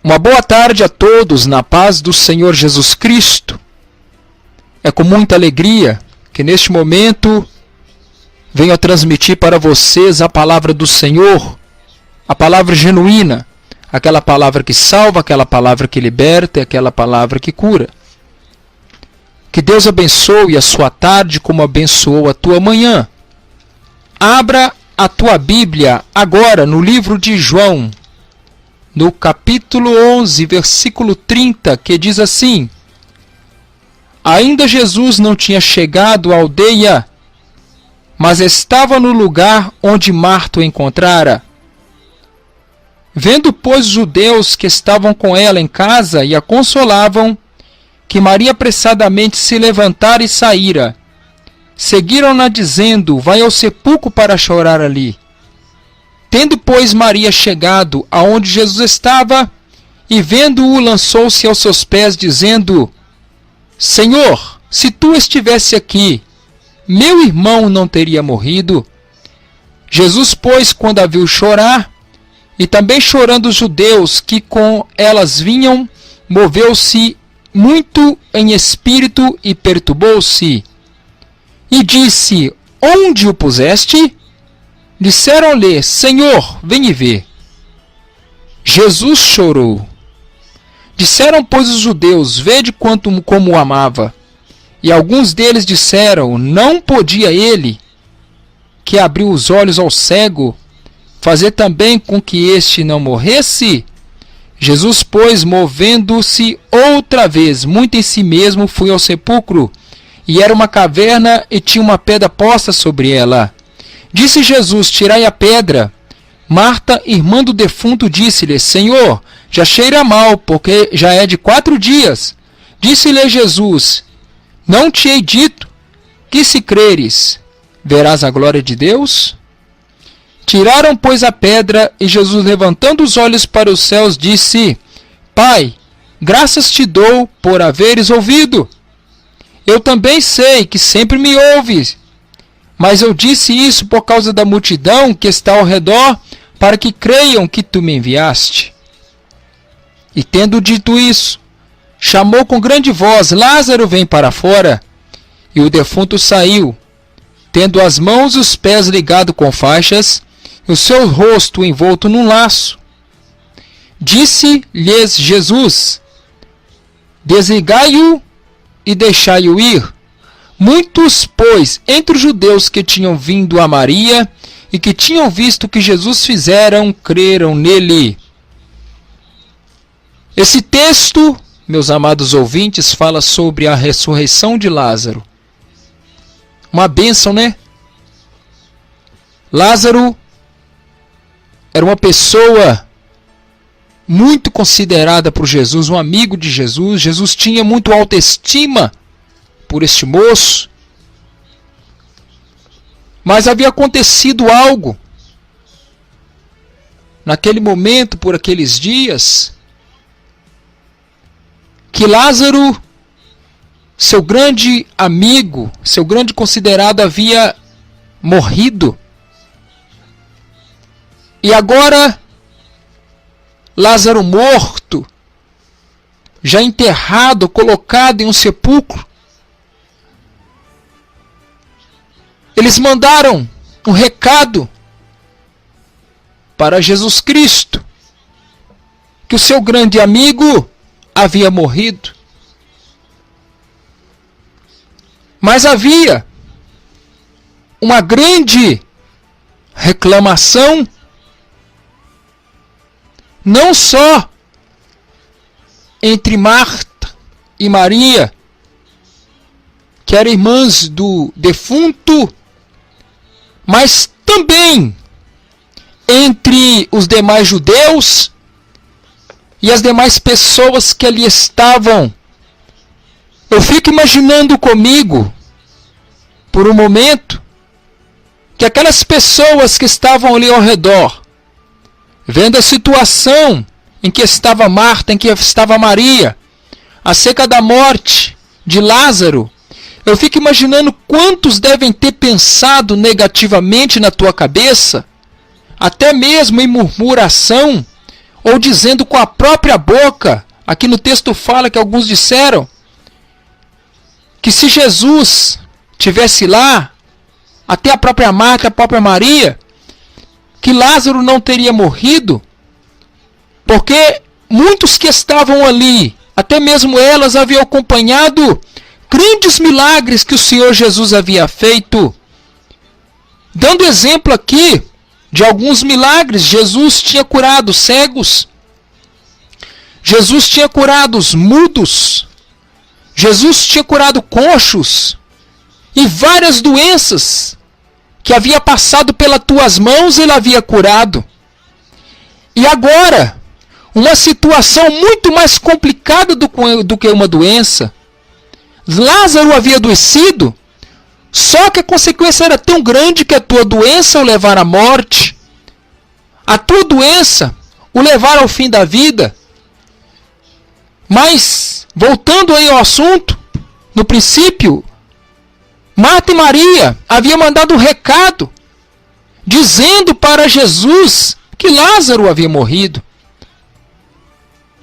Uma boa tarde a todos, na paz do Senhor Jesus Cristo. É com muita alegria que neste momento venho a transmitir para vocês a palavra do Senhor, a palavra genuína, aquela palavra que salva, aquela palavra que liberta e aquela palavra que cura. Que Deus abençoe a sua tarde como abençoou a tua manhã. Abra a tua Bíblia agora no livro de João, no capítulo 11, versículo 30, que diz assim: Ainda Jesus não tinha chegado à aldeia, mas estava no lugar onde Marta o encontrara. Vendo, pois, os judeus que estavam com ela em casa e a consolavam, que Maria apressadamente se levantara e saíra, seguiram-na dizendo: Vai ao sepulcro para chorar ali. Tendo, pois, Maria chegado aonde Jesus estava, e vendo-o, lançou-se aos seus pés, dizendo: Senhor, se tu estivesse aqui, meu irmão não teria morrido. Jesus, pois, quando a viu chorar, e também chorando os judeus que com elas vinham, moveu-se muito em espírito e perturbou-se. E disse: Onde o puseste? Disseram-lhe: Senhor, vem e vê. Jesus chorou. Disseram, pois, os judeus: Vede como o amava. E alguns deles disseram: Não podia ele, que abriu os olhos ao cego, fazer também com que este não morresse? Jesus, pois, movendo-se outra vez, muito em si mesmo, foi ao sepulcro. E era uma caverna, e tinha uma pedra posta sobre ela. Disse Jesus: Tirai a pedra. Marta, irmã do defunto, disse-lhe: Senhor, já cheira mal, porque já é de 4 dias. Disse-lhe Jesus: Não te hei dito que, se creres, verás a glória de Deus? Tiraram, pois, a pedra, e Jesus, levantando os olhos para os céus, disse: Pai, graças te dou por haveres ouvido. Eu também sei que sempre me ouves, mas eu disse isso por causa da multidão que está ao redor, para que creiam que tu me enviaste. E tendo dito isso, chamou com grande voz: Lázaro, vem para fora. E o defunto saiu, tendo as mãos e os pés ligados com faixas, e o seu rosto envolto num laço. Disse-lhes Jesus: Desligai-o e deixai-o ir. Muitos, pois, entre os judeus que tinham vindo a Maria e que tinham visto o que Jesus fizeram, creram nele. Esse texto, meus amados ouvintes, fala sobre a ressurreição de Lázaro. Uma bênção, né? Lázaro era uma pessoa muito considerada por Jesus, um amigo de Jesus. Jesus tinha muito autoestima por este moço. Mas havia acontecido algo naquele momento, por aqueles dias, que Lázaro, seu grande amigo, seu grande considerado, havia morrido. E agora, Lázaro morto, já enterrado, colocado em um sepulcro, eles mandaram um recado para Jesus Cristo, que o seu grande amigo havia morrido. Mas havia uma grande reclamação, não só entre Marta e Maria, que eram irmãs do defunto, mas também entre os demais judeus e as demais pessoas que ali estavam. Eu fico imaginando comigo, por um momento, que aquelas pessoas que estavam ali ao redor, vendo a situação em que estava Marta, em que estava Maria, acerca da morte de Lázaro, eu fico imaginando quantos devem ter pensado negativamente na tua cabeça, até mesmo em murmuração, ou dizendo com a própria boca. Aqui no texto fala que alguns disseram que se Jesus tivesse lá, até a própria Marta, a própria Maria, que Lázaro não teria morrido, porque muitos que estavam ali, até mesmo elas, haviam acompanhado grandes milagres que o Senhor Jesus havia feito. Dando exemplo aqui de alguns milagres, Jesus tinha curado cegos, Jesus tinha curado os mudos, Jesus tinha curado coxos, e várias doenças que havia passado pelas tuas mãos, ele havia curado. E agora, uma situação muito mais complicada do que uma doença. Lázaro havia adoecido, só que a consequência era tão grande que a tua doença o levar à morte, a tua doença o levar ao fim da vida. Mas, voltando aí ao assunto, no princípio, Marta e Maria haviam mandado um recado, dizendo para Jesus que Lázaro havia morrido.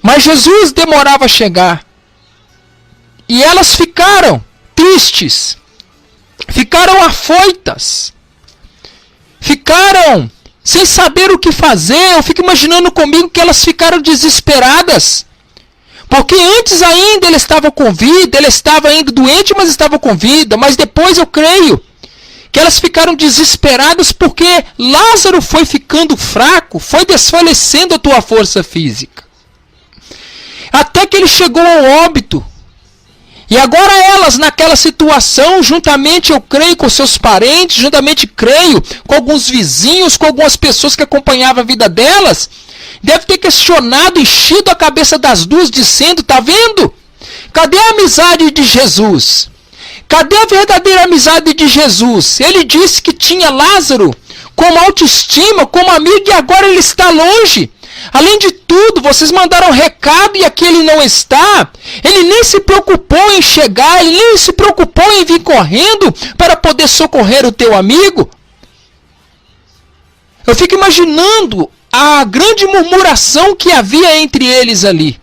Mas Jesus demorava a chegar. E elas ficaram tristes, ficaram afoitas, ficaram sem saber o que fazer. Eu fico imaginando comigo que elas ficaram desesperadas. Porque antes ainda ele estava com vida, ele estava ainda doente, mas estava com vida. Mas depois eu creio que elas ficaram desesperadas porque Lázaro foi ficando fraco, foi desfalecendo a tua força física. Até que ele chegou ao óbito. E agora elas, naquela situação, juntamente, eu creio, com seus parentes, juntamente, creio, com alguns vizinhos, com algumas pessoas que acompanhavam a vida delas, deve ter questionado, enchido a cabeça das duas, dizendo, tá vendo? Cadê a amizade de Jesus? Cadê a verdadeira amizade de Jesus? Ele disse que tinha Lázaro como autoestima, como amigo, e agora ele está longe. Além de tudo, vocês mandaram recado e aqui ele não está. Ele nem se preocupou em chegar, ele nem se preocupou em vir correndo para poder socorrer o teu amigo. Eu fico imaginando a grande murmuração que havia entre eles ali.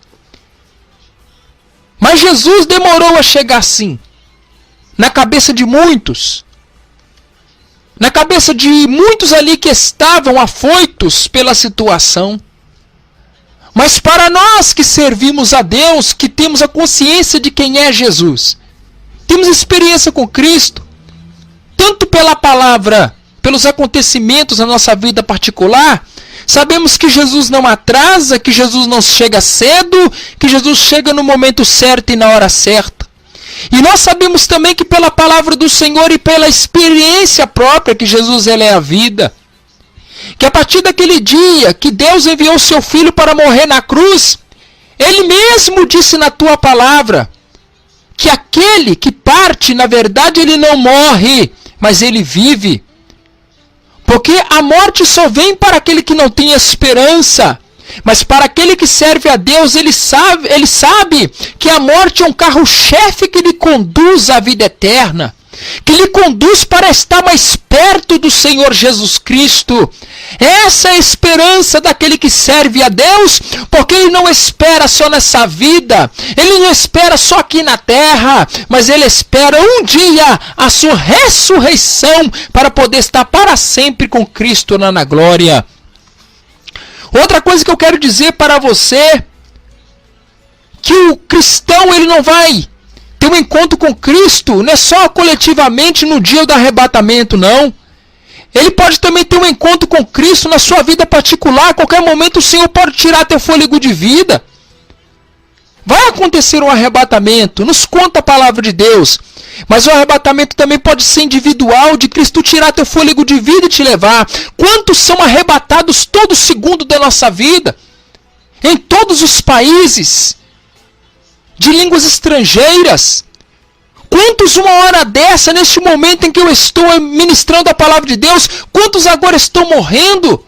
Mas Jesus demorou a chegar sim. Na cabeça de muitos. Na cabeça de muitos ali que estavam afoitos pela situação. Mas para nós que servimos a Deus, que temos a consciência de quem é Jesus, temos experiência com Cristo, tanto pela palavra, pelos acontecimentos da nossa vida particular, sabemos que Jesus não atrasa, que Jesus não chega cedo, que Jesus chega no momento certo e na hora certa. E nós sabemos também que pela palavra do Senhor e pela experiência própria que Jesus ele é a vida, que a partir daquele dia que Deus enviou o seu Filho para morrer na cruz, Ele mesmo disse na tua palavra, que aquele que parte, na verdade, ele não morre, mas ele vive. Porque a morte só vem para aquele que não tem esperança. Mas para aquele que serve a Deus, ele sabe que a morte é um carro-chefe que lhe conduz à vida eterna, que lhe conduz para estar mais perto do Senhor Jesus Cristo. Essa é a esperança daquele que serve a Deus, porque ele não espera só nessa vida, ele não espera só aqui na terra, mas ele espera um dia a sua ressurreição para poder estar para sempre com Cristo na glória. Outra coisa que eu quero dizer para você, que o cristão ele não vai ter um encontro com Cristo, não é só coletivamente no dia do arrebatamento, não. Ele pode também ter um encontro com Cristo na sua vida particular. A qualquer momento o Senhor pode tirar teu fôlego de vida. Vai acontecer um arrebatamento, nos conta a palavra de Deus. Mas o arrebatamento também pode ser individual, de Cristo tirar teu fôlego de vida e te levar. Quantos são arrebatados todo segundo da nossa vida? Em todos os países, de línguas estrangeiras. Quantos uma hora dessa, neste momento em que eu estou ministrando a palavra de Deus, quantos agora estão morrendo?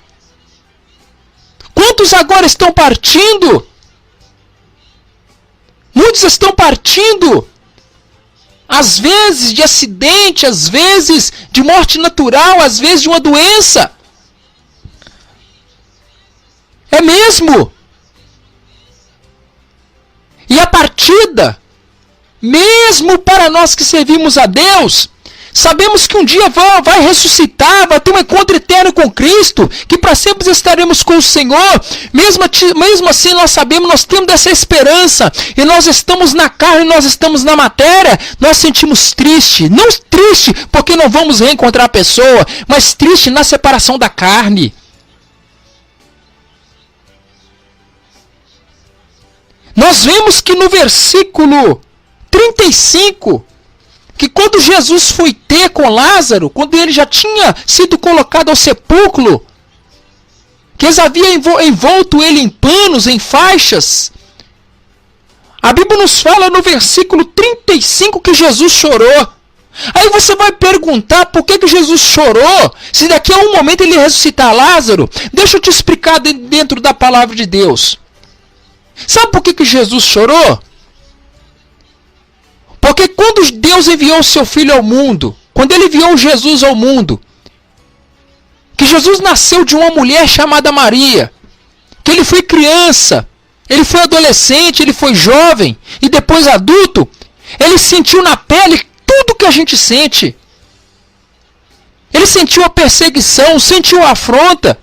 Quantos agora estão partindo? Muitos estão partindo, às vezes de acidente, às vezes de morte natural, às vezes de uma doença. É mesmo. E a partida, mesmo para nós que servimos a Deus, sabemos que um dia vai ressuscitar, vai ter um encontro eterno com Cristo, que para sempre estaremos com o Senhor. Mesmo assim nós sabemos, nós temos essa esperança, e nós estamos na carne, nós estamos na matéria, nós sentimos triste, não triste porque não vamos reencontrar a pessoa, mas triste na separação da carne. Nós vemos que no versículo 35, que quando Jesus foi ter com Lázaro, quando ele já tinha sido colocado ao sepulcro, que eles haviam envolto ele em panos, em faixas, a Bíblia nos fala no versículo 35 que Jesus chorou. Aí você vai perguntar por que Jesus chorou, se daqui a um momento ele ressuscitar Lázaro. Deixa eu te explicar dentro da palavra de Deus. Sabe por que Jesus chorou? Porque quando Deus enviou o seu Filho ao mundo, quando ele enviou Jesus ao mundo, que Jesus nasceu de uma mulher chamada Maria, que ele foi criança, ele foi adolescente, ele foi jovem e depois adulto, ele sentiu na pele tudo que a gente sente. Ele sentiu a perseguição, sentiu a afronta,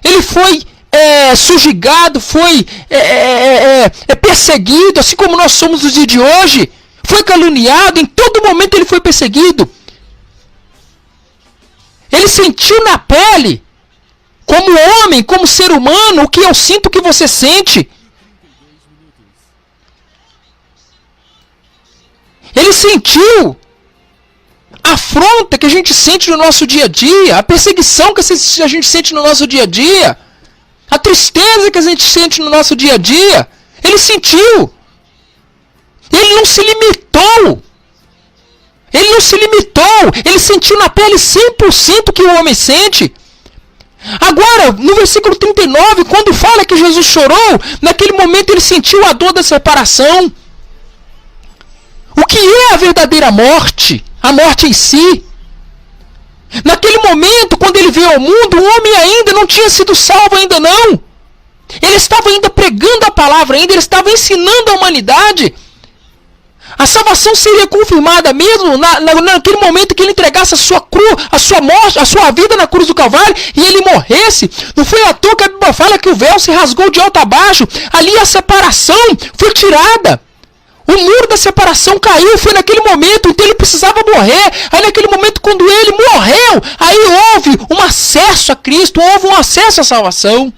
ele foi subjugado, foi perseguido, assim como nós somos nos dias de hoje. Foi caluniado, em todo momento ele foi perseguido. Ele sentiu na pele, como homem, como ser humano, o que eu sinto que você sente. Ele sentiu a afronta que a gente sente no nosso dia a dia, a perseguição que a gente sente no nosso dia a dia, a tristeza que a gente sente no nosso dia a dia. Ele sentiu. Ele não se limitou. Ele sentiu na pele 100% que o homem sente. Agora, no versículo 39, quando fala que Jesus chorou, naquele momento ele sentiu a dor da separação. O que é a verdadeira morte? A morte em si. Naquele momento, quando ele veio ao mundo, o homem ainda não tinha sido salvo, ainda não. Ele estava ainda pregando a palavra, ainda ele estava ensinando a humanidade. A salvação seria confirmada mesmo naquele momento que ele entregasse a sua morte, a sua vida na cruz do Calvário, e ele morresse. Não foi à toa que a Bíblia fala que o véu se rasgou de alto a baixo. Ali a separação foi tirada. O muro da separação caiu, foi naquele momento, então ele precisava morrer. Aí naquele momento, quando ele morreu, aí houve um acesso a Cristo, houve um acesso à salvação.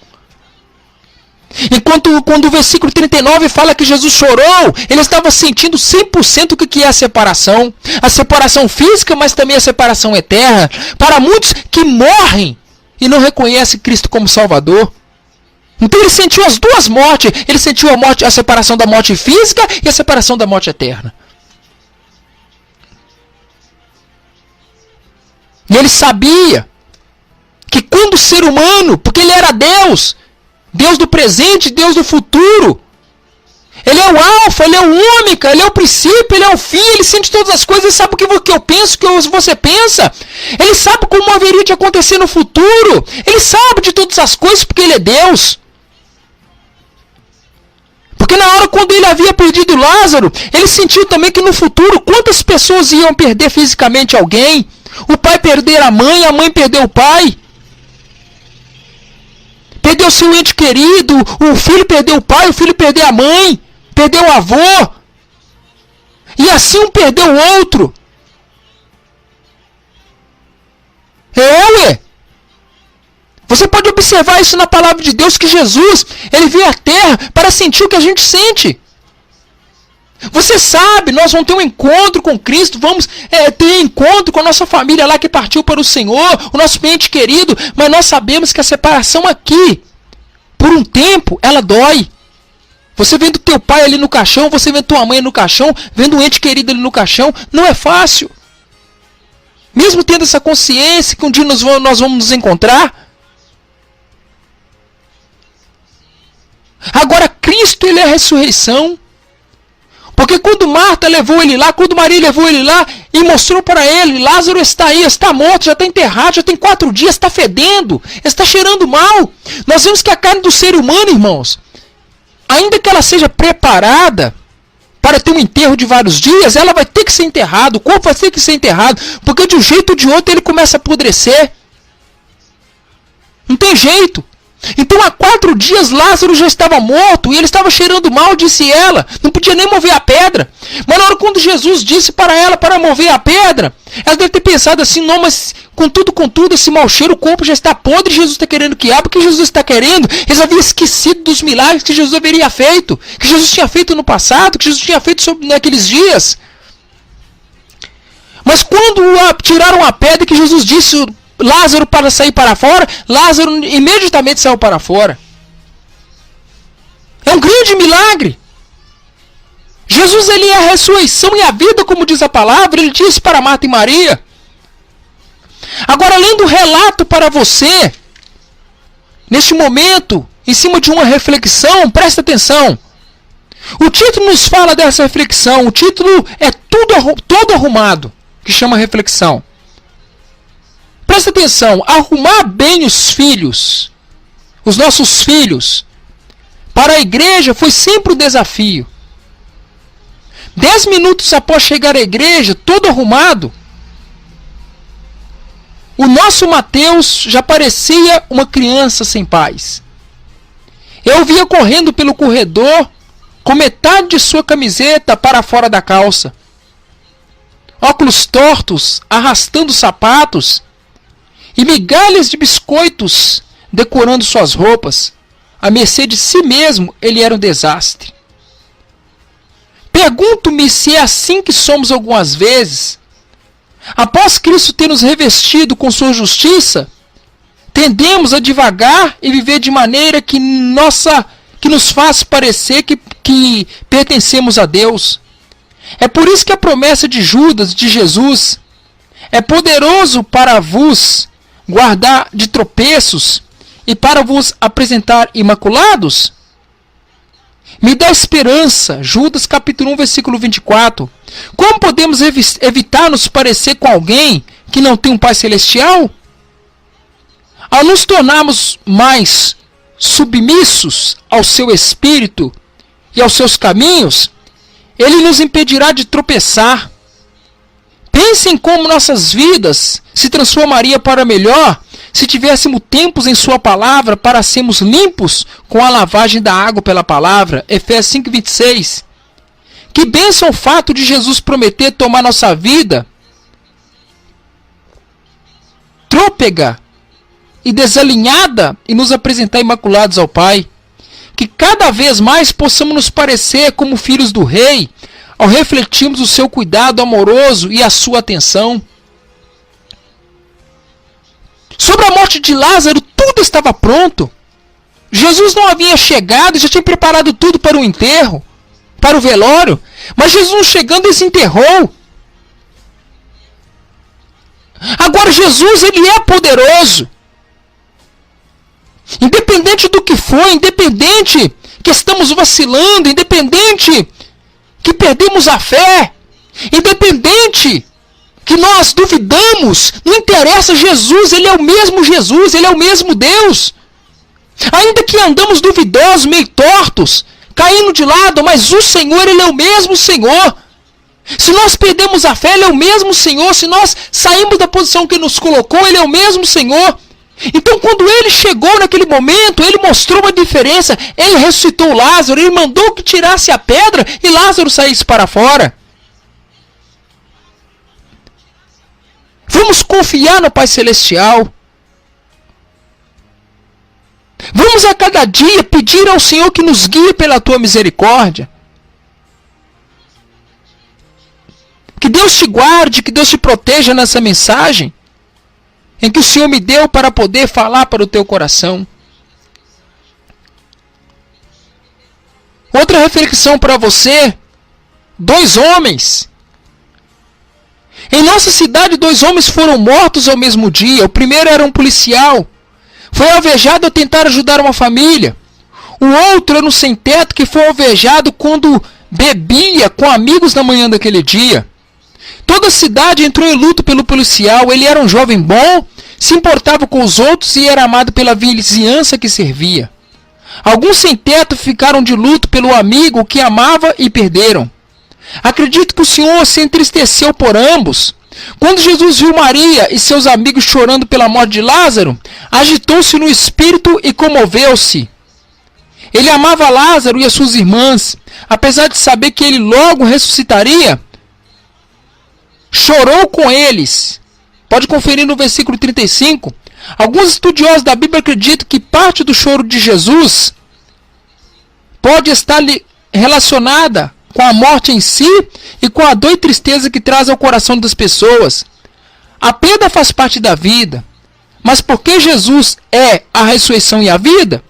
Enquanto quando o versículo 39 fala que Jesus chorou, ele estava sentindo 100% o que é a separação. A separação física, mas também a separação eterna. Para muitos que morrem e não reconhecem Cristo como Salvador. Então ele sentiu as duas mortes. Ele sentiu a separação da morte física e a separação da morte eterna. E ele sabia que quando o ser humano, porque ele era Deus, Deus do presente, Deus do futuro, ele é o alfa, ele é o ômega, ele é o princípio, ele é o fim, ele sente todas as coisas, ele sabe o que eu penso, o que você pensa, ele sabe como haveria de acontecer no futuro, ele sabe de todas as coisas porque ele é Deus. Porque na hora quando ele havia perdido Lázaro, ele sentiu também que no futuro quantas pessoas iam perder fisicamente alguém, o pai perder a mãe perder o pai, perdeu seu ente querido, o filho perdeu o pai, o filho perdeu a mãe, perdeu o avô, e assim um perdeu o outro. Ué. Você pode observar isso na palavra de Deus, que Jesus, ele veio à terra para sentir o que a gente sente. Você sabe, nós vamos ter um encontro com Cristo, vamos ter encontro com a nossa família lá que partiu para o Senhor, o nosso ente querido, mas nós sabemos que a separação aqui, por um tempo, ela dói. Você vendo teu pai ali no caixão, você vendo tua mãe no caixão, vendo um ente querido ali no caixão, não é fácil. Mesmo tendo essa consciência que um dia nós vamos nos encontrar. Agora Cristo, ele é a ressurreição. Porque quando Marta levou ele lá, quando Maria levou ele lá e mostrou para ele, Lázaro está aí, está morto, já está enterrado, já tem 4 dias, está fedendo, está cheirando mal. Nós vemos que a carne do ser humano, irmãos, ainda que ela seja preparada para ter um enterro de vários dias, ela vai ter que ser enterrada, o corpo vai ter que ser enterrado, porque de um jeito ou de outro ele começa a apodrecer. Não tem jeito. Então há 4 dias Lázaro já estava morto e ele estava cheirando mal, disse ela. Não podia nem mover a pedra. Mas na hora quando Jesus disse para ela para mover a pedra, ela deve ter pensado assim, não, mas contudo, esse mau cheiro, o corpo já está podre, Jesus está querendo que abra. O que Jesus está querendo? Eles haviam esquecido dos milagres que Jesus haveria feito, que Jesus tinha feito no passado, que Jesus tinha feito naqueles dias. Mas quando tiraram a pedra que Jesus disse Lázaro para sair para fora, Lázaro imediatamente saiu para fora. É um grande milagre. Jesus, ele é a ressurreição e a vida, como diz a palavra, ele disse para Marta e Maria. Agora, lendo o relato para você, neste momento, em cima de uma reflexão, presta atenção. O título nos fala dessa reflexão, o título é todo arrumado, que chama reflexão. Presta atenção, arrumar bem os filhos, os nossos filhos, para a igreja foi sempre um desafio. 10 minutos após chegar à igreja, todo arrumado, o nosso Mateus já parecia uma criança sem paz. Eu via correndo pelo corredor com metade de sua camiseta para fora da calça, óculos tortos, arrastando sapatos, e migalhas de biscoitos decorando suas roupas. À mercê de si mesmo, ele era um desastre. Pergunto-me se é assim que somos algumas vezes. Após Cristo ter nos revestido com sua justiça, tendemos a divagar e viver de maneira que nos faz parecer que pertencemos a Deus. É por isso que a promessa de Judas, de Jesus, é poderoso para vos guardar de tropeços e para vos apresentar imaculados? Me dá esperança. Judas capítulo 1, versículo 24. Como podemos evitar nos parecer com alguém que não tem um Pai Celestial? Ao nos tornarmos mais submissos ao seu Espírito e aos seus caminhos, ele nos impedirá de tropeçar. Pensem como nossas vidas se transformaria para melhor se tivéssemos tempos em sua palavra para sermos limpos com a lavagem da água pela palavra. Efésios 5:26. Que bênção o fato de Jesus prometer tomar nossa vida trôpega e desalinhada e nos apresentar imaculados ao Pai. Que cada vez mais possamos nos parecer como filhos do Rei, ao refletirmos o seu cuidado amoroso e a sua atenção. Sobre a morte de Lázaro, tudo estava pronto. Jesus não havia chegado, já tinha preparado tudo para o enterro, para o velório. Mas Jesus chegando, ele se enterrou. Agora Jesus, ele é poderoso. Independente do que for, independente que estamos vacilando, independente que perdemos a fé, independente que nós duvidamos, não interessa, Jesus, ele é o mesmo Jesus, ele é o mesmo Deus. Ainda que andamos duvidosos, meio tortos, caindo de lado, mas o Senhor, ele é o mesmo Senhor. Se nós perdemos a fé, ele é o mesmo Senhor. Se nós saímos da posição que nos colocou, ele é o mesmo Senhor. Então, quando ele chegou naquele momento, ele mostrou uma diferença. Ele ressuscitou Lázaro, ele mandou que tirasse a pedra e Lázaro saísse para fora. Vamos confiar no Pai Celestial. Vamos a cada dia pedir ao Senhor que nos guie pela tua misericórdia. Que Deus te guarde, que Deus te proteja nessa mensagem em que o Senhor me deu para poder falar para o teu coração. Outra reflexão para você. 2 homens. Em nossa cidade, 2 homens foram mortos ao mesmo dia. O primeiro era um policial. Foi alvejado ao tentar ajudar uma família. O outro era um sem-teto que foi alvejado quando bebia com amigos na manhã daquele dia. Toda a cidade entrou em luto pelo policial. Ele era um jovem bom, se importava com os outros e era amado pela vizinhança que servia. Alguns sem teto ficaram de luto pelo amigo que amava e perderam. Acredito que o Senhor se entristeceu por ambos. Quando Jesus viu Maria e seus amigos chorando pela morte de Lázaro, agitou-se no espírito e comoveu-se. Ele amava Lázaro e as suas irmãs. Apesar de saber que ele logo ressuscitaria, chorou com eles. Pode conferir no versículo 35. Alguns estudiosos da Bíblia acreditam que parte do choro de Jesus pode estar relacionada com a morte em si e com a dor e tristeza que traz ao coração das pessoas. A perda faz parte da vida, mas porque Jesus é a ressurreição e a vida,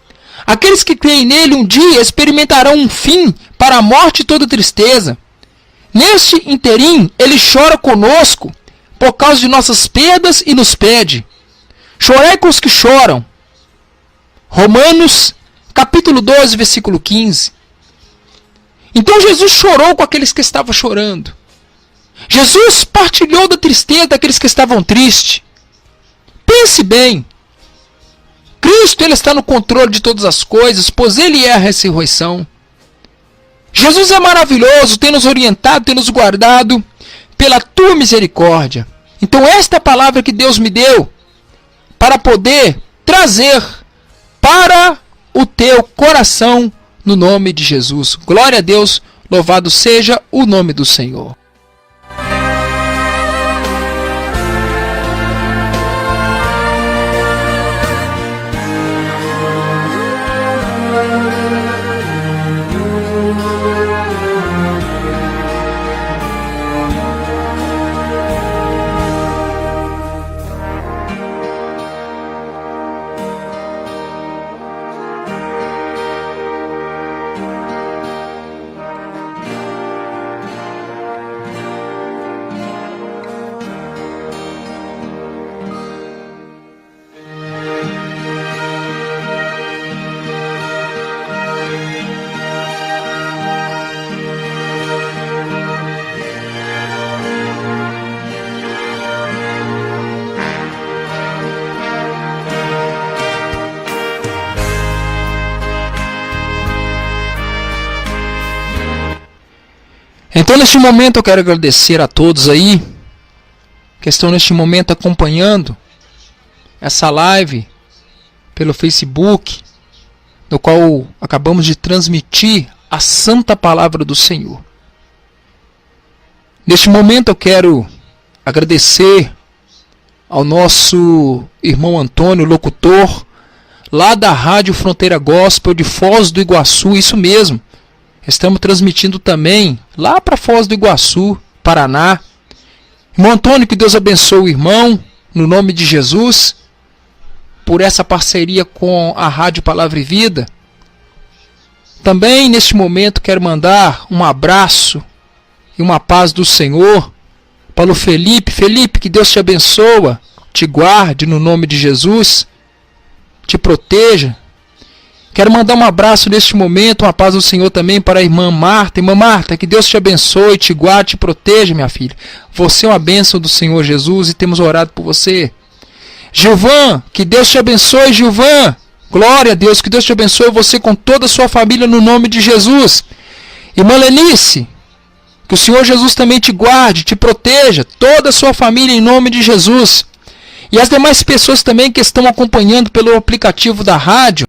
aqueles que creem nele um dia experimentarão um fim para a morte e toda tristeza. Neste interim, ele chora conosco por causa de nossas perdas e nos pede: chorai com os que choram. Romanos, capítulo 12, versículo 15. Então Jesus chorou com aqueles que estavam chorando. Jesus partilhou da tristeza daqueles que estavam tristes. Pense bem. Cristo, ele está no controle de todas as coisas, pois ele é a ressurreição. Jesus é maravilhoso, tem nos orientado, tem nos guardado pela tua misericórdia. Então esta é a palavra que Deus me deu para poder trazer para o teu coração no nome de Jesus. Glória a Deus, louvado seja o nome do Senhor. Então, neste momento, eu quero agradecer a todos aí que estão neste momento acompanhando essa live pelo Facebook, no qual acabamos de transmitir a santa palavra do Senhor. Neste momento, eu quero agradecer ao nosso irmão Antônio, locutor, lá da Rádio Fronteira Gospel de Foz do Iguaçu, isso mesmo. Estamos transmitindo também lá para Foz do Iguaçu, Paraná. Irmão Antônio, que Deus abençoe o irmão, no nome de Jesus, por essa parceria com a Rádio Palavra e Vida. Também, neste momento, quero mandar um abraço e uma paz do Senhor para o Felipe. Felipe, que Deus te abençoe, te guarde no nome de Jesus, te proteja. Quero mandar um abraço neste momento, uma paz do Senhor também para a irmã Marta. Irmã Marta, que Deus te abençoe, te guarde, te proteja, minha filha. Você é uma bênção do Senhor Jesus e temos orado por você. Gilvan, que Deus te abençoe, Gilvan. Glória a Deus, que Deus te abençoe você com toda a sua família no nome de Jesus. Irmã Lenice, que o Senhor Jesus também te guarde, te proteja, toda a sua família em nome de Jesus. E as demais pessoas também que estão acompanhando pelo aplicativo da rádio,